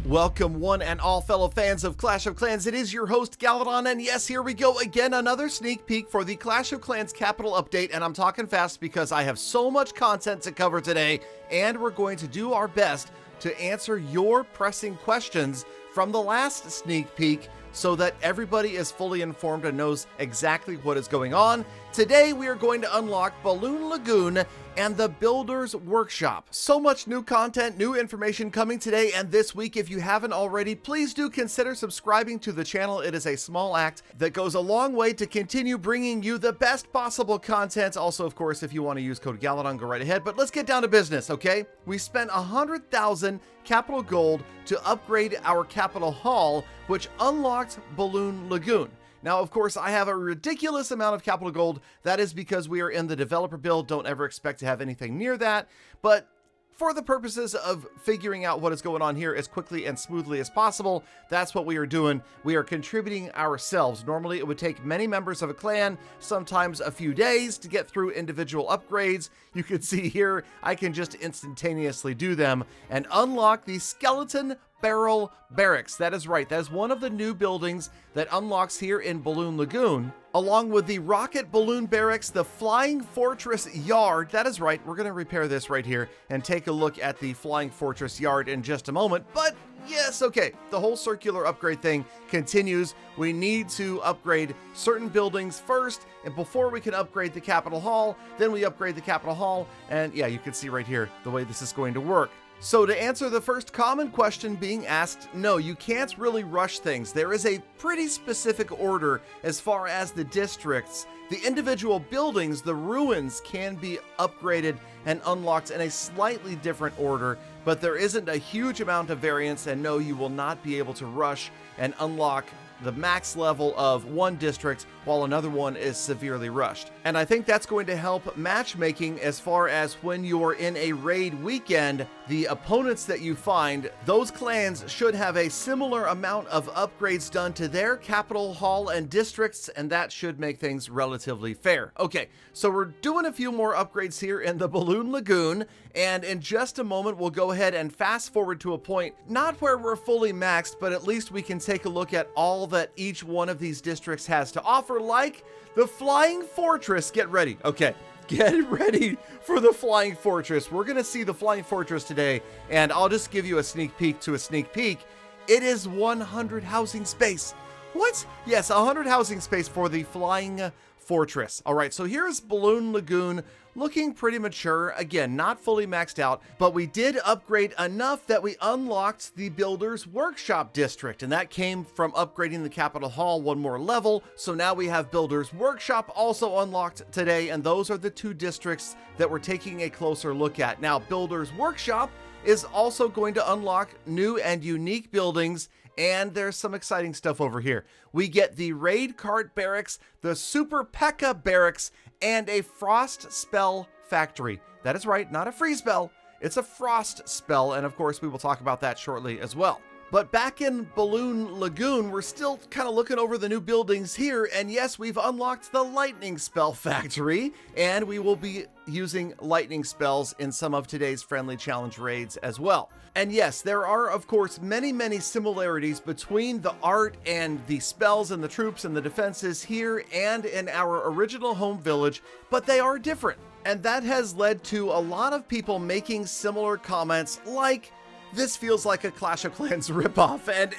Welcome one and all fellow fans of Clash of Clans. It is your host Galadon, and yes, here we go again, another sneak peek for the Clash of Clans Capital Update, and I'm talking fast because I have so much content to cover today, and we're going to do our best to answer your pressing questions from the last sneak peek so that everybody is fully informed and knows exactly what is going on. Today, we are going to unlock Balloon Lagoon and the Builder's Workshop. So much new content, new information coming today and this week. If you haven't already, please do consider subscribing to the channel. It is a small act that goes a long way to continue bringing you the best possible content. Also, of course, if you want to use code Galadon, go right ahead. But let's get down to business, okay? We spent 100,000 capital gold to upgrade our capital hall, which unlocked Balloon Lagoon. Now, of course, I have a ridiculous amount of capital gold. That is because we are in the developer build. Don't ever expect to have anything near that. But for the purposes of figuring out what is going on here as quickly and smoothly as possible, that's what we are doing. We are contributing ourselves. Normally, it would take many members of a clan, sometimes a few days, to get through individual upgrades. You can see here, I can just instantaneously do them and unlock the Skeleton Barrel Barracks. That is right. That is one of the new buildings that unlocks here in Balloon Lagoon, along with the Rocket Balloon Barracks, the Flying Fortress Yard. That is right. We're going to repair this right here and take a look at the Flying Fortress Yard in just a moment. But yes, okay, the whole circular upgrade thing continues. We need to upgrade certain buildings first, and before we can upgrade the Capital Hall, then we upgrade the Capital Hall, and yeah, you can see right here the way this is going to work. So to answer the first common question being asked, no, you can't really rush things. There is a pretty specific order as far as the districts. The individual buildings, the ruins, can be upgraded and unlocked in a slightly different order, but there isn't a huge amount of variance, and no, you will not be able to rush and unlock the max level of one district while another one is severely rushed. And I think that's going to help matchmaking as far as when you're in a raid weekend, the opponents that you find, those clans should have a similar amount of upgrades done to their capital hall and districts, and that should make things relatively fair. Okay, so we're doing a few more upgrades here in the Balloon Lagoon, and in just a moment we'll go ahead and fast forward to a point, not where we're fully maxed, but at least we can take a look at all that each one of these districts has to offer, like the Flying Fortress. Get ready. Okay, get ready for the Flying Fortress. We're gonna see the Flying Fortress today, and I'll just give you a sneak peek to a sneak peek. It is 100 housing space. What? Yes, 100 housing space for the Flying Fortress. All right, so here's Balloon Lagoon, looking pretty mature. Again, not fully maxed out, but we did upgrade enough that we unlocked the Builder's Workshop district, and that came from upgrading the Capital Hall one more level. So now we have Builder's Workshop also unlocked today, and those are the two districts that we're taking a closer look at. Now, Builder's Workshop is also going to unlock new and unique buildings, and there's some exciting stuff over here. We get the Raid Cart Barracks, the Super P.E.K.K.A. Barracks, and a Frost Spell Factory. That is right, not a freeze spell, it's a frost spell, and of course we will talk about that shortly as well. But back in Balloon Lagoon, we're still kind of looking over the new buildings here, and yes, we've unlocked the Lightning Spell Factory, and we will be using lightning spells in some of today's friendly challenge raids as well. And yes, there are of course many similarities between the art and the spells and the troops and the defenses here and in our original home village, but they are different. And that has led to a lot of people making similar comments like, this feels like a Clash of Clans ripoff, and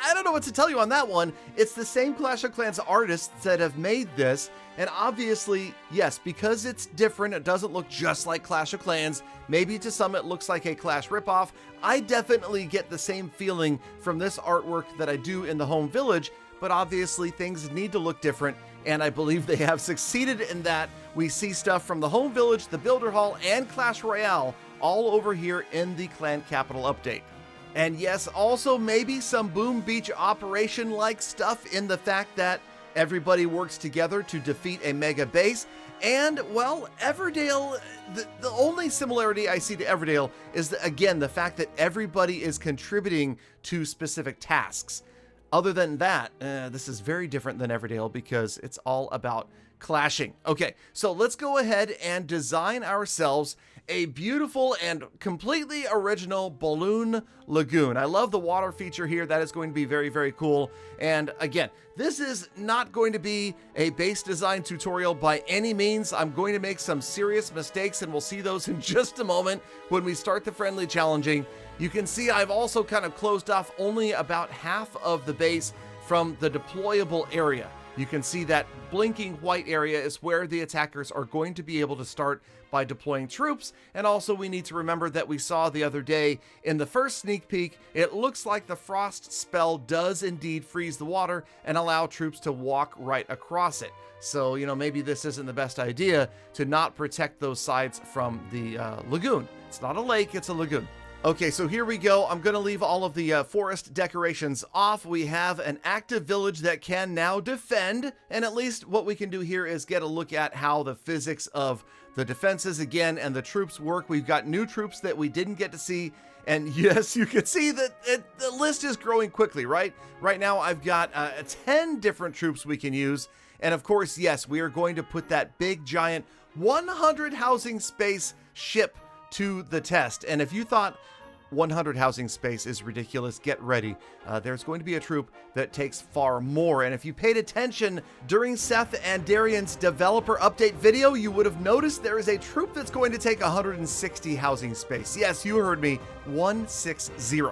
I don't know what to tell you on that one. It's the same Clash of Clans artists that have made this, and obviously, yes, because it's different, it doesn't look just like Clash of Clans. Maybe to some it looks like a Clash ripoff. I definitely get the same feeling from this artwork that I do in the home village, but obviously things need to look different, and I believe they have succeeded in that. We see stuff from the home village, the Builder Hall, and Clash Royale all over here in the Clan Capital update. And yes, also maybe some Boom Beach operation-like stuff in the fact that everybody works together to defeat a mega base. And, well, Everdale, the only similarity I see to Everdale is, again, the fact that everybody is contributing to specific tasks. Other than that, this is very different than Everdale because it's all about clashing. Okay, so let's go ahead and design ourselves a beautiful and completely original balloon lagoon. I love the water feature here. That is going to be very, very cool. And again, this is not going to be a base design tutorial by any means. I'm going to make some serious mistakes, and we'll see those in just a moment when we start the friendly challenging. You can see I've also kind of closed off only about half of the base from the deployable area. You can see that blinking white area is where the attackers are going to be able to start by deploying troops. And also we need to remember that we saw the other day in the first sneak peek, it looks like the frost spell does indeed freeze the water and allow troops to walk right across it. So, you know, maybe this isn't the best idea to not protect those sides from the lagoon. It's not a lake, it's a lagoon. Okay, so here we go. I'm going to leave all of the forest decorations off. We have an active village that can now defend, and at least what we can do here is get a look at how the physics of the defenses again and the troops work. We've got new troops that we didn't get to see, and yes, you can see that the list is growing quickly, right? Right now, I've got 10 different troops we can use, and of course, yes, we are going to put that big, giant 100 housing space ship to the test. And if you thought 100 housing space is ridiculous, get ready. There's going to be a troop that takes far more. And if you paid attention during Seth and Darian's developer update video, you would have noticed there is a troop that's going to take 160 housing space. Yes, you heard me, 160.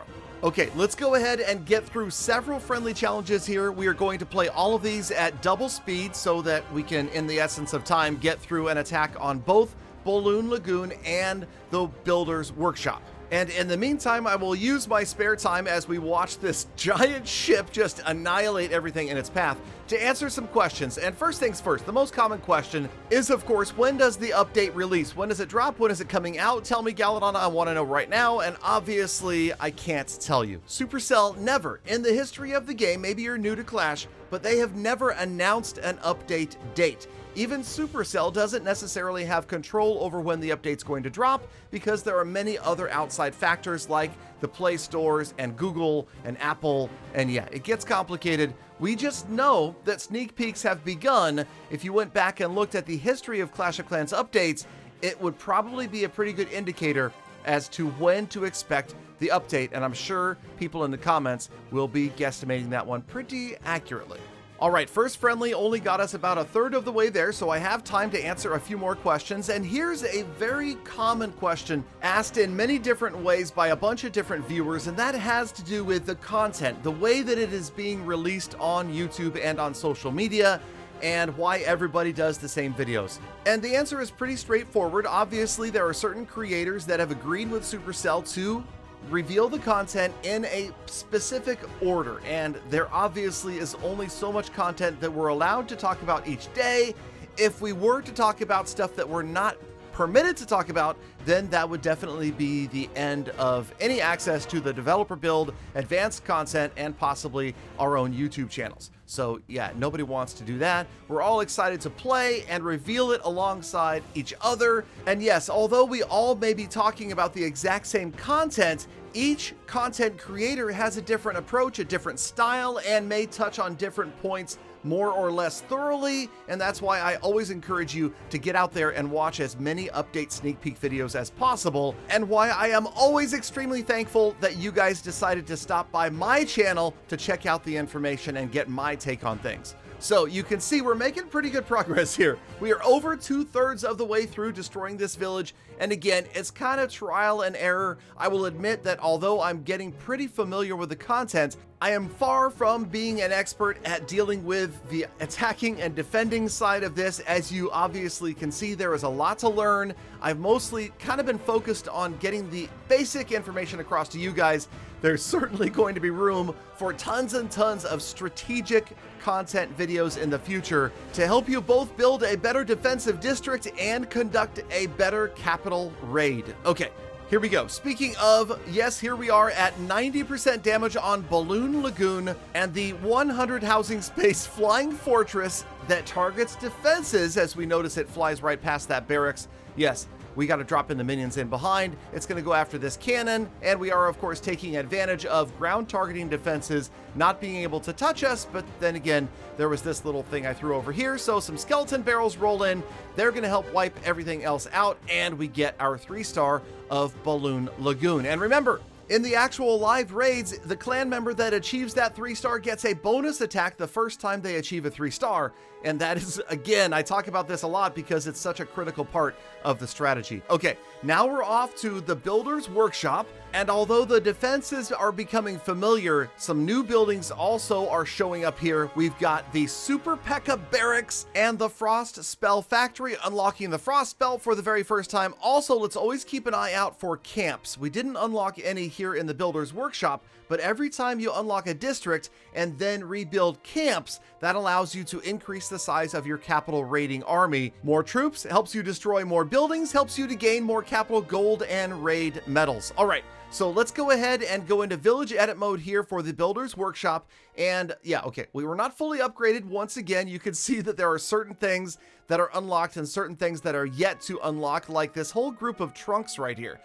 Okay, let's go ahead and get through several friendly challenges here. We are going to play all of these at double speed so that we can, in the essence of time, get through an attack on both Balloon Lagoon and the Builder's Workshop. And in the meantime, I will use my spare time as we watch this giant ship just annihilate everything in its path to answer some questions. And first things first, the most common question is, of course, when does the update release? When does it drop? When is it coming out? Tell me, Galadon, I want to know right now. And obviously, I can't tell you. Supercell never, in the history of the game, maybe you're new to Clash, but they have never announced an update date. Even Supercell doesn't necessarily have control over when the update's going to drop because there are many other outside factors like the Play Stores and Google and Apple, and yeah, it gets complicated. We just know that sneak peeks have begun. If you went back and looked at the history of Clash of Clans updates, it would probably be a pretty good indicator as to when to expect the update, and I'm sure people in the comments will be guesstimating that one pretty accurately. All right, first friendly only got us about a third of the way there, so I have time to answer a few more questions. And here's a very common question asked in many different ways by a bunch of different viewers, and that has to do with the content, the way that it is being released on YouTube and on social media, and why everybody does the same videos. And the answer is pretty straightforward. Obviously, there are certain creators that have agreed with Supercell to reveal the content in a specific order, and there obviously is only so much content that we're allowed to talk about each day. If we were to talk about stuff that we're not permitted to talk about, then that would definitely be the end of any access to the developer build, advanced content, and possibly our own YouTube channels. So yeah, nobody wants to do that. We're all excited to play and reveal it alongside each other. And yes, although we all may be talking about the exact same content, each content creator has a different approach, a different style, and may touch on different points more or less thoroughly, and that's why I always encourage you to get out there and watch as many update sneak peek videos as possible, and why I am always extremely thankful that you guys decided to stop by my channel to check out the information and get my take on things. So you can see we're making pretty good progress here. We are over 2/3 of the way through destroying this village, and again, it's kind of trial and error. I will admit that although I'm getting pretty familiar with the content, I am far from being an expert at dealing with the attacking and defending side of this. As you obviously can see, there is a lot to learn. I've mostly kind of been focused on getting the basic information across to you guys. There's certainly going to be room for tons and tons of strategic content videos in the future to help you both build a better defensive district and conduct a better capital raid. Okay, here we go. Speaking of, yes, here we are at 90% damage on Balloon Lagoon and the 100 housing space flying fortress that targets defenses. As we notice, it flies right past that barracks. Yes, we got to drop in the minions in behind. It's going to go after this cannon, and we are, of course, taking advantage of ground targeting defenses not being able to touch us, but then again, there was this little thing I threw over here, so some skeleton barrels roll in. They're going to help wipe everything else out, and we get our 3-star of Balloon Lagoon. And remember, in the actual live raids, the clan member that achieves that 3-star gets a bonus attack the first time they achieve a 3-star. And that is, again, I talk about this a lot because it's such a critical part of the strategy. Okay, now we're off to the Builder's Workshop. And although the defenses are becoming familiar, some new buildings also are showing up here. We've got the Super P.E.K.K.A. Barracks and the Frost Spell Factory, unlocking the Frost Spell for the very first time. Also, let's always keep an eye out for camps. We didn't unlock any here in the Builder's Workshop, but every time you unlock a district and then rebuild camps, that allows you to increase the size of your capital raiding army. More troops helps you destroy more buildings, helps you to gain more capital gold and raid medals. All right, so let's go ahead and go into village edit mode here for the Builder's Workshop. And yeah, okay, we were not fully upgraded. Once again, you can see that there are certain things that are unlocked and certain things that are yet to unlock, like this whole group of trunks right here.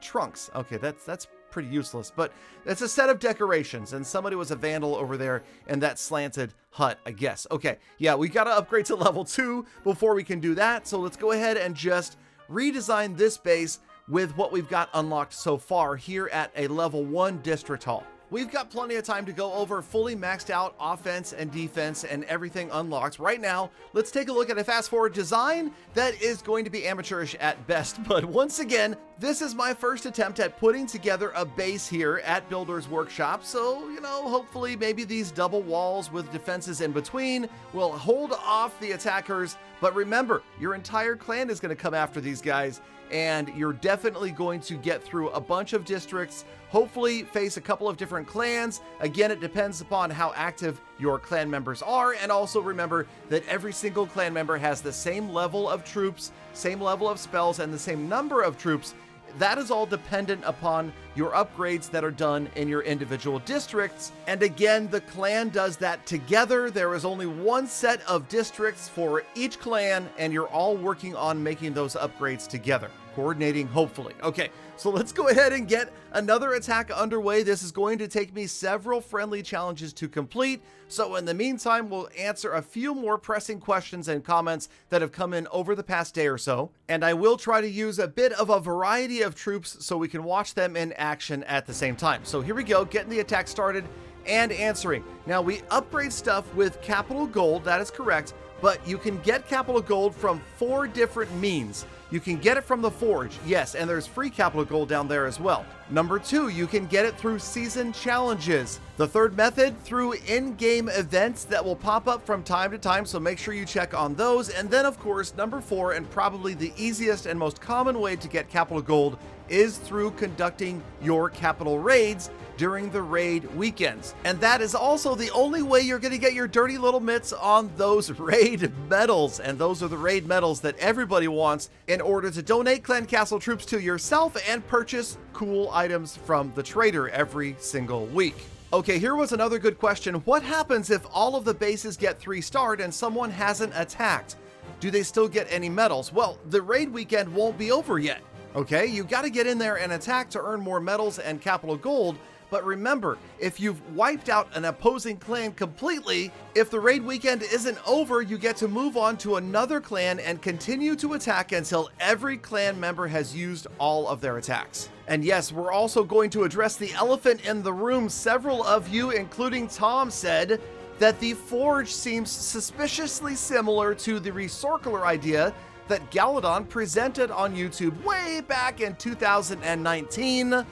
Trunks, okay, that's pretty useless, but it's a set of decorations, and somebody was a vandal over there in that slanted hut, I guess. Okay, yeah, we gotta upgrade to level 2 before we can do that, so let's go ahead and just redesign this base with what we've got unlocked so far here at a level 1 district hall. We've got plenty of time to go over fully maxed out offense and defense and everything unlocked. Right now, let's take a look at a fast forward design that is going to be amateurish at best. But once again, this is my first attempt at putting together a base here at Builder's Workshop. So, you know, hopefully maybe these double walls with defenses in between will hold off the attackers. But remember, your entire clan is going to come after these guys, and you're definitely going to get through a bunch of districts, hopefully face a couple of different clans. Again, it depends upon how active your clan members are, and also remember that every single clan member has the same level of troops, same level of spells, and the same number of troops. That is all dependent upon your upgrades that are done in your individual districts. And again, the clan does that together. There is only one set of districts for each clan, and you're all working on making those upgrades together, coordinating, hopefully. Okay, so let's go ahead and get another attack underway. This is going to take me several friendly challenges to complete. So in the meantime, we'll answer a few more pressing questions and comments that have come in over the past day or so. And I will try to use a bit of a variety of troops so we can watch them in action at the same time. So here we go, getting the attack started and answering. Now, we upgrade stuff with capital gold, that is correct, but you can get capital gold from 4 different means. You can get it from the forge, yes, and there's free capital gold down there as well. Number 2, you can get it through season challenges. The third method, through in-game events that will pop up from time to time, so make sure you check on those. And then, of course, number 4, and probably the easiest and most common way to get capital gold, is through conducting your capital raids during the raid weekends. And that is also the only way you're going to get your dirty little mitts on those raid medals. And those are the raid medals that everybody wants in order to donate clan castle troops to yourself and purchase cool items from the trader every single week. Okay, here was another good question. What happens if all of the bases get 3-starred and someone hasn't attacked? Do they still get any medals? Well, the raid weekend won't be over yet. Okay, you got to get in there and attack to earn more medals and capital gold. But remember, if you've wiped out an opposing clan completely, if the raid weekend isn't over, you get to move on to another clan and continue to attack until every clan member has used all of their attacks. And yes, we're also going to address the elephant in the room. Several of you, including Tom, said that the forge seems suspiciously similar to the recircular idea that Galadon presented on YouTube way back in 2019.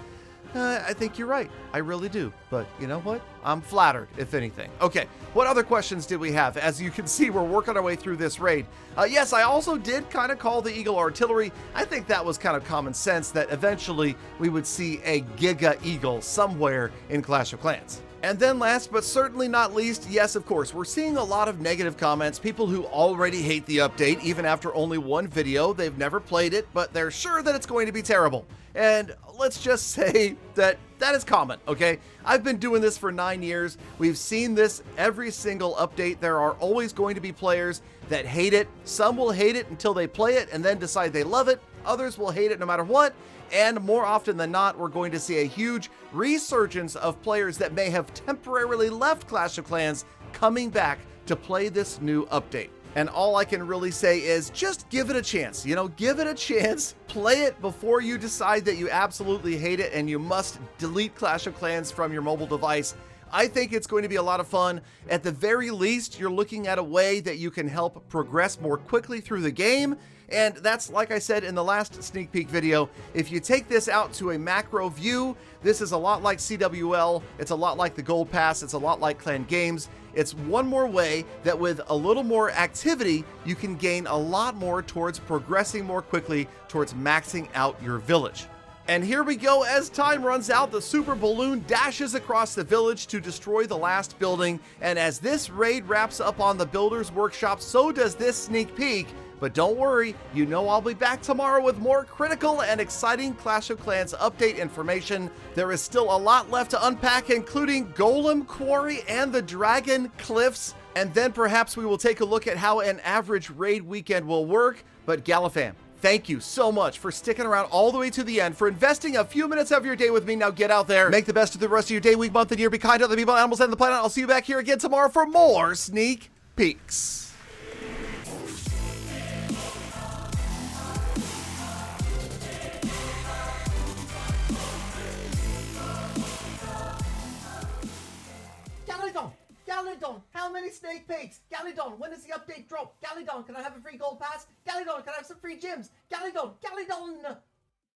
I think you're right. I really do. But you know what? I'm flattered, if anything. Okay, what other questions did we have? As you can see, we're working our way through this raid. Yes, I also did kind of call the Eagle Artillery. I think that was kind of common sense that eventually we would see a Giga Eagle somewhere in Clash of Clans. And then last but certainly not least, yes, of course, we're seeing a lot of negative comments, people who already hate the update, even after only one video. They've never played it, but they're sure that it's going to be terrible. And let's just say that is common, okay? I've been doing this for 9 years. We've seen this every single update. There are always going to be players that hate it. Some will hate it until they play it and then decide they love it. Others will hate it no matter what. And more often than not, we're going to see a huge resurgence of players that may have temporarily left Clash of Clans coming back to play this new update. And all I can really say is just give it a chance, give it a chance, play it before you decide that you absolutely hate it and you must delete Clash of Clans from your mobile device. I think it's going to be a lot of fun. At the very least, you're looking at a way that you can help progress more quickly through the game. And that's, like I said in the last sneak peek video, if you take this out to a macro view, this is a lot like CWL, it's a lot like the Gold Pass, it's a lot like Clan Games. It's one more way that with a little more activity, you can gain a lot more towards progressing more quickly towards maxing out your village. And here we go, as time runs out, the super balloon dashes across the village to destroy the last building. And as this raid wraps up on the Builder's Workshop, so does this sneak peek. But don't worry, I'll be back tomorrow with more critical and exciting Clash of Clans update information. There is still a lot left to unpack, including Golem Quarry and the Dragon Cliffs. And then perhaps we will take a look at how an average raid weekend will work. But Galafam, thank you so much for sticking around all the way to the end, for investing a few minutes of your day with me. Now get out there, make the best of the rest of your day, week, month, and year. Be kind to other people, animals, and the planet. I'll see you back here again tomorrow for more sneak peeks. Galadon, how many sneak peeks? Galadon, when does the update drop? Galadon, can I have a free gold pass? Galadon, can I have some free gems? Galadon.